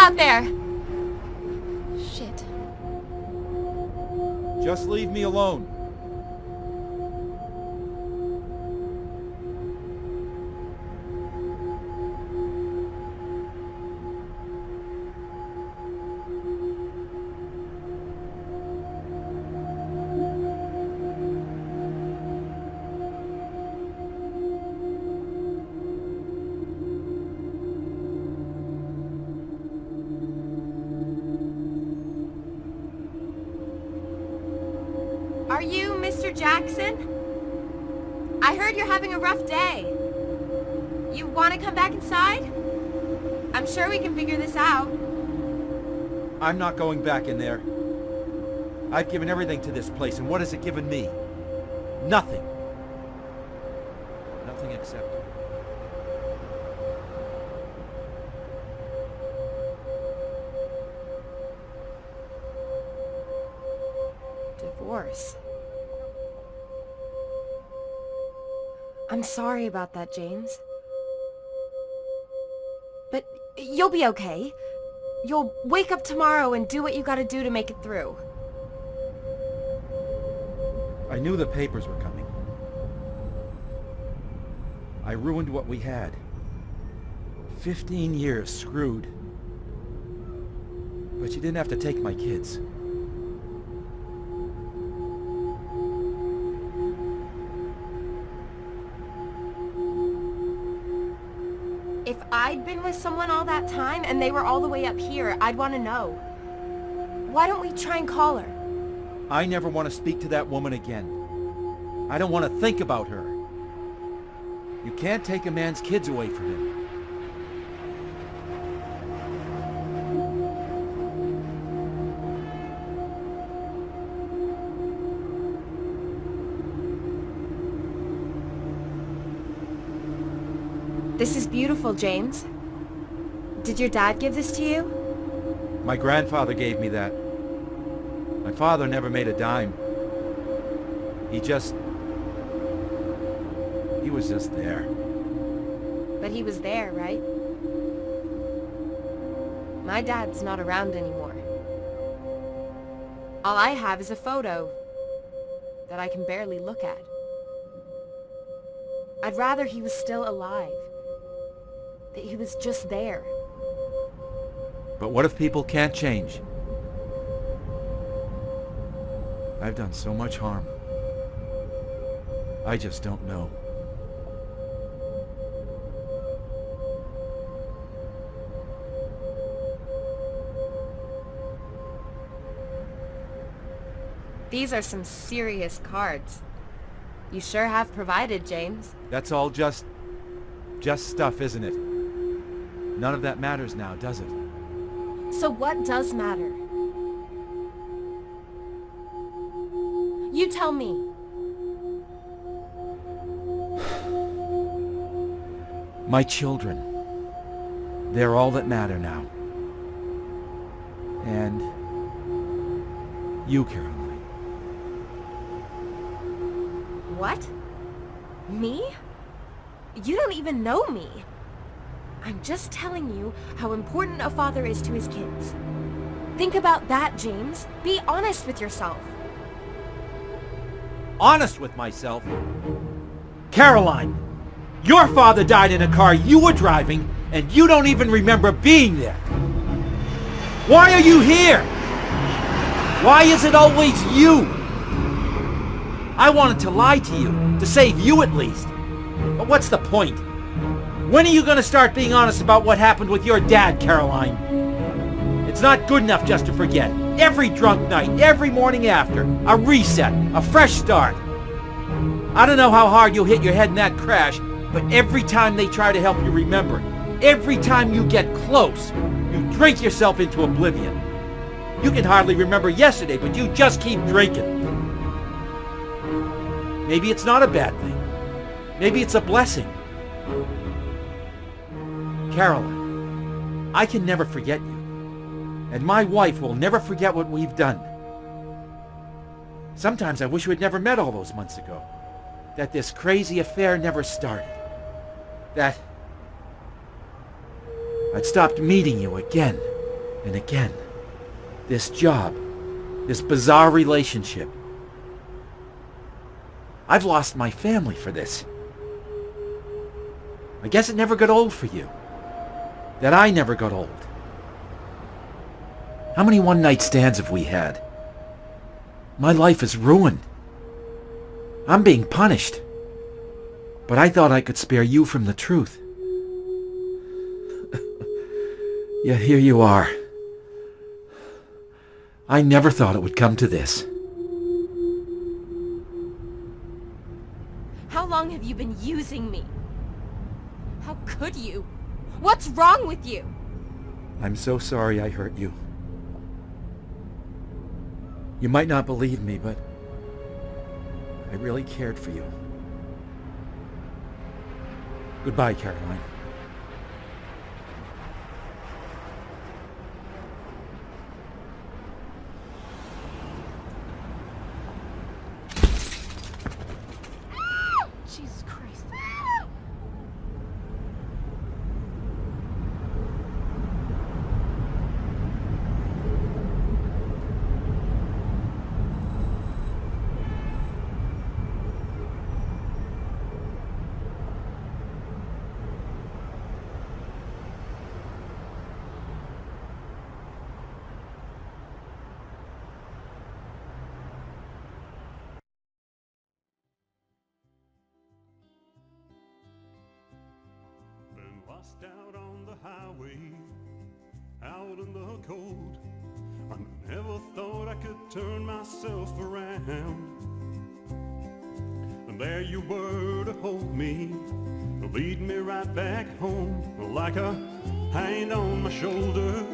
out there? Shit. Just leave me alone. Are you Mr. Jackson? I heard you're having a rough day. You want to come back inside? I'm sure we can figure this out. I'm not going back in there. I've given everything to this place, and what has it given me? Nothing. Nothing except... divorce. I'm sorry about that, James. But you'll be okay. You'll wake up tomorrow and do what you gotta do to make it through. I knew the papers were coming. I ruined what we had. 15 years screwed. But you didn't have to take my kids. If I'd been with someone all that time and they were all the way up here, I'd want to know. Why don't we try and call her? I never want to speak to that woman again. I don't want to think about her. You can't take a man's kids away from him. This is beautiful, James. Did your dad give this to you? My grandfather gave me that. My father never made a dime. He was just there. But he was there, right? My dad's not around anymore. All I have is a photo that I can barely look at. I'd rather he was still alive. That he was just there. But what if people can't change? I've done so much harm. I just don't know. These are some serious cards. You sure have provided, James. That's all just stuff, isn't it? None of that matters now, does it? So what does matter? You tell me. My children. They're all that matter now. And you, Caroline. What? Me? You don't even know me. I'm just telling you how important a father is to his kids. Think about that, James. Be honest with yourself. Honest with myself? Caroline, your father died in a car you were driving, and you don't even remember being there. Why are you here? Why is it always you? I wanted to lie to you, to save you at least. But what's the point? When are you going to start being honest about what happened with your dad, Caroline? It's not good enough just to forget. Every drunk night, every morning after, a reset, a fresh start. I don't know how hard you'll hit your head in that crash, but every time they try to help you remember, every time you get close, you drink yourself into oblivion. You can hardly remember yesterday, but you just keep drinking. Maybe it's not a bad thing. Maybe it's a blessing. Caroline, I can never forget you. And my wife will never forget what we've done. Sometimes I wish we had never met all those months ago. That this crazy affair never started. That I'd stopped meeting you again. And again, this job, this bizarre relationship. I've lost my family for this. I guess it never got old for you. That I never got old. How many one-night stands have we had? My life is ruined. I'm being punished. But I thought I could spare you from the truth. Yet here you are. I never thought it would come to this. How long have you been using me? How could you? What's wrong with you? I'm so sorry I hurt you. You might not believe me, but I really cared for you. Goodbye, Caroline. Jesus Christ. Lost out on the highway, out in the cold. I never thought I could turn myself around. And there you were to hold me, lead me right back home, like a hand on my shoulder.